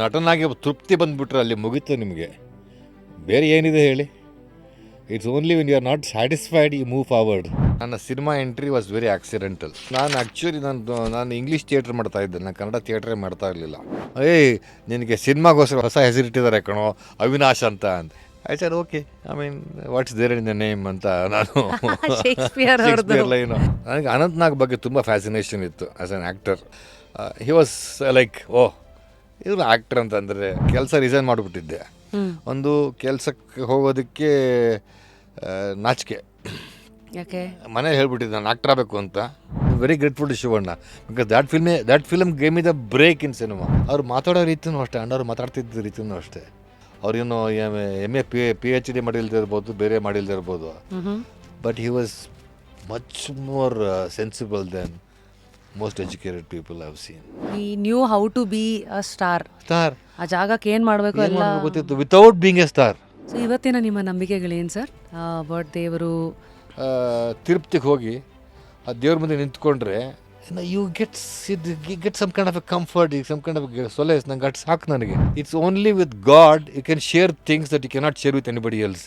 ನಟನಾಗಿ ತೃಪ್ತಿ ಬಂದುಬಿಟ್ರೆ ಅಲ್ಲಿ ಮುಗೀತು ನಿಮಗೆ. ಬೇರೆ ಏನಿದೆ ಹೇಳಿ? It's only when you are not satisfied you move forward. ನನ್ನ cinema entry was very accidental. ನಾನು ಆ್ಯಕ್ಚುಲಿ ನಾನು ಇಂಗ್ಲೀಷ್ ಥಿಯೇಟ್ರ್ ಮಾಡ್ತಾ ಇದ್ದೆ, ನಾನು ಕನ್ನಡ ಥಿಯೇಟ್ರೇ ಮಾಡ್ತಾ ಇರಲಿಲ್ಲ. ನಿನಗೆ ಸಿನಿಮಾಗೋಸ್ಕರ ಹೊಸ ಹೆಸರಿಟ್ಟಿದ್ದಾರೆ ಕಣೋ, ಅವಿನಾಶ್ ಅಂತ I said okay, I mean what's there in the name ಅಂತ ನಾನು ಶೇಕ್ಸ್ಪಿಯರ್ ಲೈನು. ನನಗೆ ಅನಂತ್ನಾಗ್ ಬಗ್ಗೆ ತುಂಬ ಫ್ಯಾಸಿನೇಷನ್ ಇತ್ತು as an actor. He was like ಇವರು ಆ್ಯಕ್ಟರ್ ಅಂತಂದರೆ ಕೆಲಸ ರಿಸೈನ್ ಮಾಡಿಬಿಟ್ಟಿದ್ದೆ. ಒಂದು ಕೆಲಸಕ್ಕೆ ಹೋಗೋದಕ್ಕೆ ನಾಚಿಕೆ, ಯಾಕೆ ಮನೇಲಿ ಹೇಳ್ಬಿಟ್ಟಿದ್ದೆ ನಾನು ಆ್ಯಕ್ಟರ್ ಆಗಬೇಕು ಅಂತ. Very grateful to Shivanna, because that film game is the break in cinema. ಅವ್ರು ಮಾತಾಡೋ ರೀತಿಯೂ ಅಷ್ಟೇ, ಅಣ್ಣವ್ರು ಮಾತಾಡ್ತಿದ್ದ ರೀತಿಯೂ ಅಷ್ಟೇ. ಅವ್ರೇನು MA PhD ಮಾಡಿಲ್ದೇ ಇರ್ಬೋದು, ಬೇರೆ ಮಾಡಿಲ್ದೇ ಇರ್ಬೋದು, but he was much more sensible than most educated people I have seen. He knew how to be a star. ಆ ಜಾಗಕ್ಕೆ ಏನು ಮಾಡಬೇಕು ಎಲ್ಲ ಗೊತ್ತಿತ್ತು without being a star. So ಇವತ್ತಿನ ನಿಮ್ಮ ನಂಬಿಕೆಗಳೇನು ಸರ್? ದೇವರು ತಿರುಪ್ತಿಗೆ ಹೋಗಿ ಆ ದೇವ್ರ ಮುಂದೆ ನಿಂತ್ಕೊಂಡ್ರೆ you get some kind of a comfort, some kind of solace. ನಂಗೆ ಅಟ್ ಸಾಕು ನನಗೆ. It's only with God you can share things that you cannot share with anybody else.